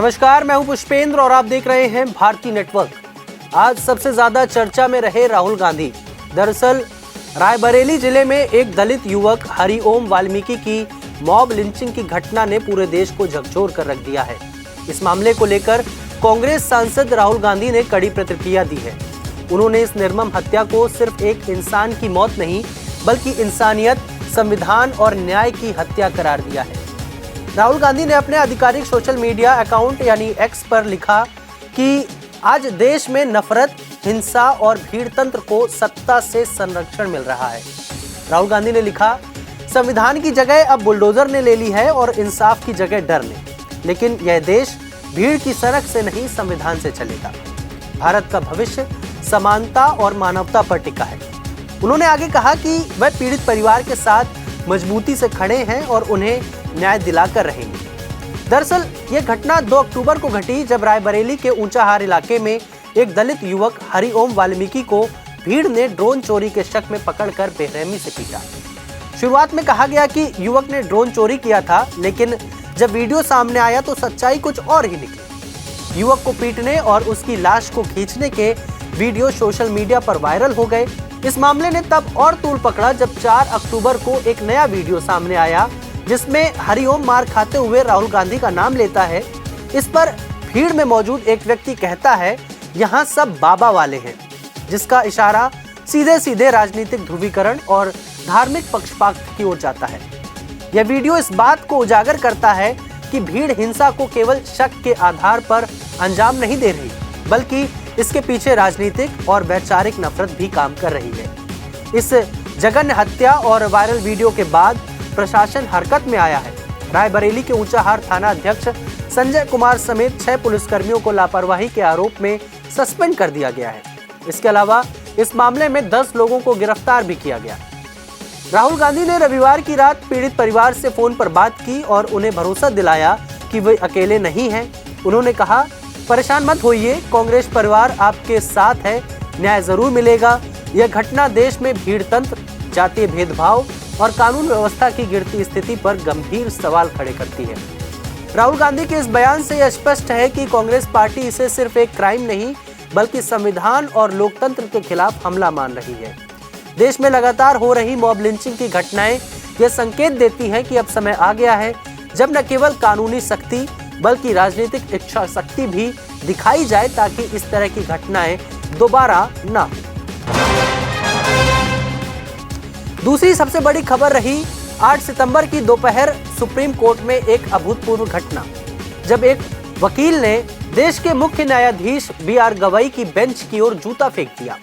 नमस्कार, मैं हूं पुष्पेंद्र और आप देख रहे हैं भारती नेटवर्क। आज सबसे ज्यादा चर्चा में रहे राहुल गांधी। दरअसल रायबरेली जिले में एक दलित युवक हरिओम वाल्मीकि की मॉब लिंचिंग की घटना ने पूरे देश को झकझोर कर रख दिया है। इस मामले को लेकर कांग्रेस सांसद राहुल गांधी ने कड़ी प्रतिक्रिया दी है। उन्होंने इस निर्मम हत्या को सिर्फ एक इंसान की मौत नहीं बल्कि इंसानियत, संविधान और न्याय की हत्या करार दिया है। राहुल गांधी ने अपने आधिकारिक सोशल मीडिया अकाउंट यानी एक्स पर लिखा कि आज देश में नफरत, हिंसा और भीड़तंत्र को सत्ता से संरक्षण मिल रहा है। राहुल गांधी ने लिखा, संविधान की जगह अब बुलडोजर ने ले ली है और इंसाफ की जगह डर ने। लेकिन यह देश भीड़ की सनक से नहीं, संविधान से चलेगा। भारत का भविष्य समानता और मानवता पर टिका है। उन्होंने आगे कहा कि वह पीड़ित परिवार के साथ मजबूती से खड़े हैं और उन्हें न्याय दिलाकर रहेंगे। दरअसल ये घटना 2 अक्टूबर को घटी जब रायबरेली के ऊंचाहार इलाके में एक दलित युवक हरिओम वाल्मीकि को भीड़ ने ड्रोन चोरी के शक में पकड़कर बेरहमी से पीटा। शुरुआत में कहा गया कि युवक ने ड्रोन चोरी किया था, लेकिन जब वीडियो सामने आया तो सच्चाई कुछ और ही निकली। युवक को पीटने और उसकी लाश को खींचने के वीडियो सोशल मीडिया पर वायरल हो गए। इस मामले ने तब और तूल पकड़ा जब 4 अक्टूबर को एक नया वीडियो सामने आया जिसमें हरिओम मार खाते हुए राहुल गांधी का नाम लेता है। इस पर भीड़ में मौजूद एक व्यक्ति कहता है, यहाँ सब बाबा वाले हैं, जिसका इशारा सीधे सीधे राजनीतिक ध्रुवीकरण और धार्मिक पक्षपात की ओर जाता है। यह वीडियो इस बात को उजागर करता है कि भीड़ हिंसा को केवल शक के आधार पर अंजाम नहीं दे रही, बल्कि इसके पीछे राजनीतिक और वैचारिक नफरत भी काम कर रही है। इस जघन्य हत्या और वायरल वीडियो के बाद प्रशासन हरकत में आया है। रायबरेली के ऊंचाहार थाना अध्यक्ष संजय कुमार समेत 6 पुलिसकर्मियों को लापरवाही के आरोप में सस्पेंड कर दिया गया है। इसके अलावा इस मामले में 10 लोगों को गिरफ्तार भी किया गया। राहुल गांधी ने रविवार की रात पीड़ित परिवार से फोन पर बात की और उन्हें भरोसा दिलाया कि वे अकेले नहीं हैं। उन्होंने कहा, परेशान मत होइए, कांग्रेस परिवार आपके साथ है, न्याय जरूर मिलेगा। यह घटना देश में भीड़तंत्र, जातीय भेदभाव और कानून व्यवस्था की गिरती स्थिति पर गंभीर सवाल खड़े करती है। राहुल गांधी के इस बयान से यह स्पष्ट है कि कांग्रेस पार्टी इसे सिर्फ एक क्राइम नहीं बल्कि संविधान और लोकतंत्र के खिलाफ हमला मान रही है। देश में लगातार हो रही मॉब लिंचिंग की घटनाएं यह संकेत देती हैं कि अब समय आ गया है जब न केवल कानूनी सख्ती बल्कि राजनीतिक इच्छा शक्ति भी दिखाई जाए ताकि इस तरह की घटनाएं दोबारा न हो। दूसरी सबसे बड़ी खबर रही 8 सितंबर की दोपहर सुप्रीम कोर्ट में एक अभूतपूर्व घटना, जब एक वकील ने देश के मुख्य न्यायाधीश BR गवई की बेंच की ओर जूता फेंक दिया।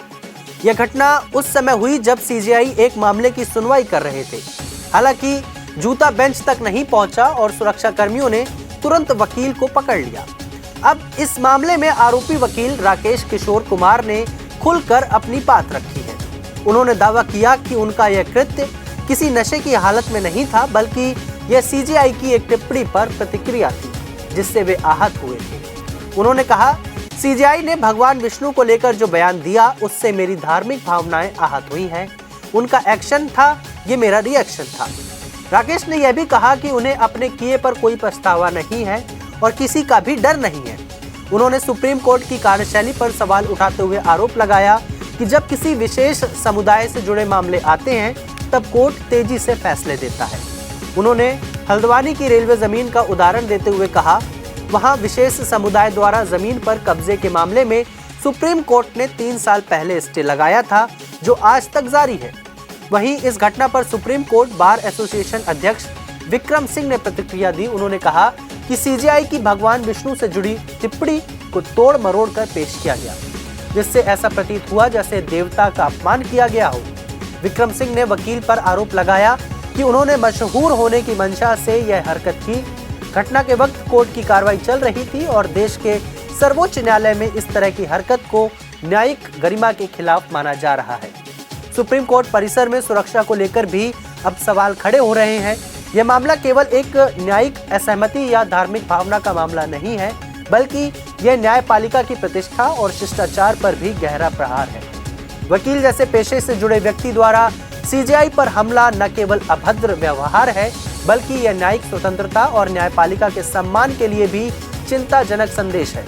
यह घटना उस समय हुई जब CJI एक मामले की सुनवाई कर रहे थे। हालांकि जूता बेंच तक नहीं पहुंचा और सुरक्षा कर्मियों ने तुरंत वकील को पकड़ लिया। अब इस मामले में आरोपी वकील राकेश किशोर कुमार ने खुलकर अपनी बात रखी है। उन्होंने दावा किया कि उनका यह कृत्य किसी नशे की हालत में नहीं था, बल्कि यह CJI की एक टिप्पणी पर प्रतिक्रिया थी जिससे वे आहत हुए थे। उन्होंने कहा, CJI ने भगवान विष्णु को लेकर जो बयान दिया उससे मेरी धार्मिक भावनाएं आहत हुई हैं। उनका एक्शन था, ये मेरा रिएक्शन था। राकेश ने यह भी कहा कि उन्हें अपने किए पर कोई पछतावा नहीं है और किसी का भी डर नहीं है। उन्होंने सुप्रीम कोर्ट की कार्यशैली पर सवाल उठाते हुए आरोप लगाया कि जब किसी विशेष समुदाय से जुड़े मामले आते हैं तब कोर्ट तेजी से फैसले देता है। उन्होंने हल्द्वानी की रेलवे जमीन का उदाहरण देते हुए कहा, वहां विशेष समुदाय द्वारा जमीन पर कब्जे के मामले में सुप्रीम कोर्ट ने 3 साल पहले स्टे लगाया था जो आज तक जारी है। वहीं इस घटना पर सुप्रीम कोर्ट बार एसोसिएशन अध्यक्ष विक्रम सिंह ने प्रतिक्रिया दी। उन्होंने कहा कि CJI की भगवान विष्णु से जुड़ी टिप्पणी को तोड़ मरोड़ कर पेश किया गया, जिससे ऐसा प्रतीत हुआ जैसे देवता का अपमान किया गया हो। विक्रम सिंह ने वकील पर आरोप लगाया कि उन्होंने मशहूर होने की मंशा से यह हरकत की। घटना के वक्त कोर्ट की कार्रवाई चल रही थी और देश के सर्वोच्च न्यायालय में इस तरह की हरकत को न्यायिक गरिमा के खिलाफ माना जा रहा है। सुप्रीम कोर्ट परिसर में सुरक्षा को लेकर भी अब सवाल खड़े हो रहे हैं। यह मामला केवल एक न्यायिक असहमति या धार्मिक भावना का मामला नहीं है, बल्कि यह न्यायपालिका की प्रतिष्ठा और शिष्टाचार पर भी गहरा प्रहार है। वकील जैसे पेशे से जुड़े व्यक्ति द्वारा CJI पर हमला न केवल अभद्र व्यवहार है, बल्कि यह न्यायिक स्वतंत्रता और न्यायपालिका के सम्मान के लिए भी चिंताजनक संदेश है।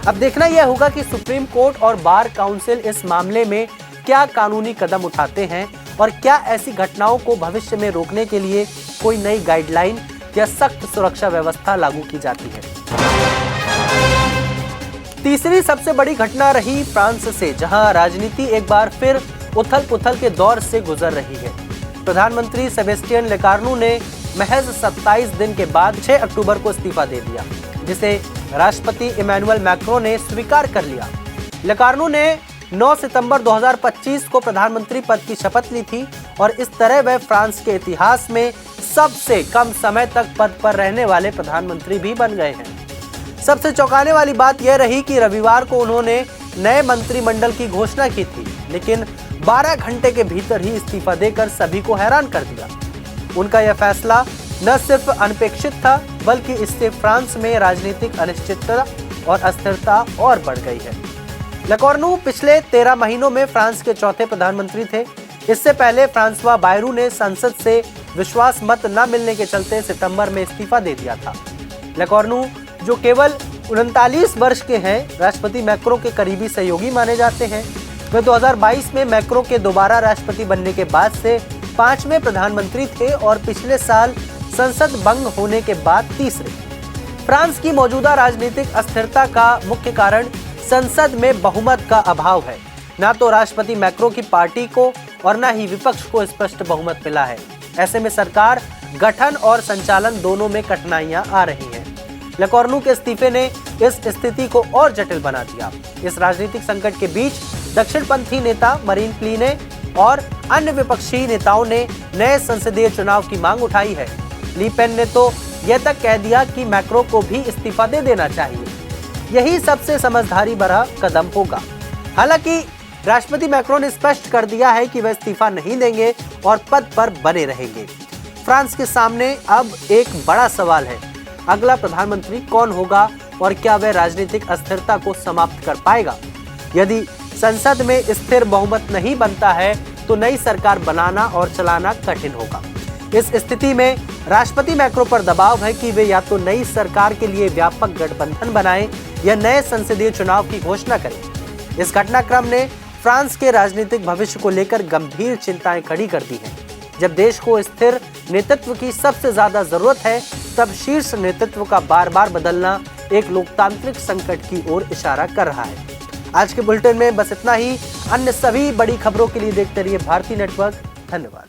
अब देखना यह होगा कि सुप्रीम कोर्ट और बार काउंसिल इस मामले में क्या कानूनी कदम उठाते हैं और क्या ऐसी घटनाओं को भविष्य में रोकने के लिए कोई नई गाइडलाइन या सख्त सुरक्षा व्यवस्था लागू की जाती है। तीसरी सबसे बड़ी घटना रही फ्रांस से, जहां राजनीति एक बार फिर उथल-पुथल के दौर से गुजर रही है। प्रधानमंत्री सेबेस्टियन लेकार्नू ने महज 27 दिन के बाद 6 अक्टूबर को इस्तीफा दे दिया, जिसे राष्ट्रपति इमैनुअल मैक्रों ने स्वीकार कर लिया। लेकार्नू ने 9 सितंबर 2025 को प्रधानमंत्री पद की शपथ ली थी और इस तरह वह फ्रांस के इतिहास में सबसे कम समय तक पद पर रहने वाले प्रधानमंत्री भी बन गए हैं। सबसे चौंकाने वाली बात यह रही कि रविवार को उन्होंने नए मंत्रिमंडल की घोषणा की थी, लेकिन 12 घंटे के भीतर ही इस्तीफा देकर सभी को हैरान कर दिया। उनका यह फैसला न सिर्फ अनपेक्षित था, बल्कि इससे फ्रांस में राजनीतिक अनिश्चितता और अस्थिरता और बढ़ गई है। लेकार्नू पिछले 13 महीनों में फ्रांस के चौथे प्रधानमंत्री थे। इससे पहले फ्रांसवा बायरू ने संसद से विश्वास मत न मिलने के चलते सितंबर में इस्तीफा दे दिया था। लेकार्नू, जो केवल 39 वर्ष के हैं, राष्ट्रपति मैक्रों के करीबी सहयोगी माने जाते हैं। वे 2022 में मैक्रों के दोबारा राष्ट्रपति बनने के बाद से 5वें प्रधानमंत्री थे और पिछले साल संसद भंग होने के बाद तीसरे। फ्रांस की मौजूदा राजनीतिक अस्थिरता का मुख्य कारण संसद में बहुमत का अभाव है। न तो राष्ट्रपति मैक्रों की पार्टी को और न ही विपक्ष को स्पष्ट बहुमत मिला है। ऐसे में सरकार गठन और संचालन दोनों में कठिनाइयां आ रही हैं। लेकार्नू के इस्तीफे ने इस स्थिति को और जटिल बना दिया। इस राजनीतिक संकट के बीच दक्षिणपंथी नेता मरीन ले पेन और अन्य विपक्षी नेताओं ने नए संसदीय चुनाव की मांग उठाई है। ले पेन ने तो यह तक कह दिया कि मैक्रों को भी इस्तीफा दे देना चाहिए। यही सबसे समझदारी भरा कदम होगा। हालांकि राष्ट्रपति मैक्रों ने स्पष्ट कर दिया है कि वह इस्तीफा नहीं देंगे और पद पर बने रहेंगे। फ्रांस के सामने अब एक बड़ा सवाल है, अगला प्रधानमंत्री कौन होगा और क्या वह राजनीतिक अस्थिरता को समाप्त कर पाएगा। यदि संसद में स्थिर बहुमत नहीं बनता है तो नई सरकार बनाना और चलाना कठिन होगा। इस स्थिति में राष्ट्रपति मैक्रों पर दबाव है कि वे या तो नई सरकार के लिए व्यापक गठबंधन बनाएं या नए संसदीय चुनाव की घोषणा करें। इस घटनाक्रम ने फ्रांस के राजनीतिक भविष्य को लेकर गंभीर चिंताएं खड़ी कर दी हैं। जब देश को स्थिर नेतृत्व की सबसे ज्यादा जरूरत है, तब शीर्ष नेतृत्व का बार बार बदलना एक लोकतांत्रिक संकट की ओर इशारा कर रहा है। आज के बुलेटिन में बस इतना ही। अन्य सभी बड़ी खबरों के लिए देखते रहिए भारती नेटवर्क। धन्यवाद।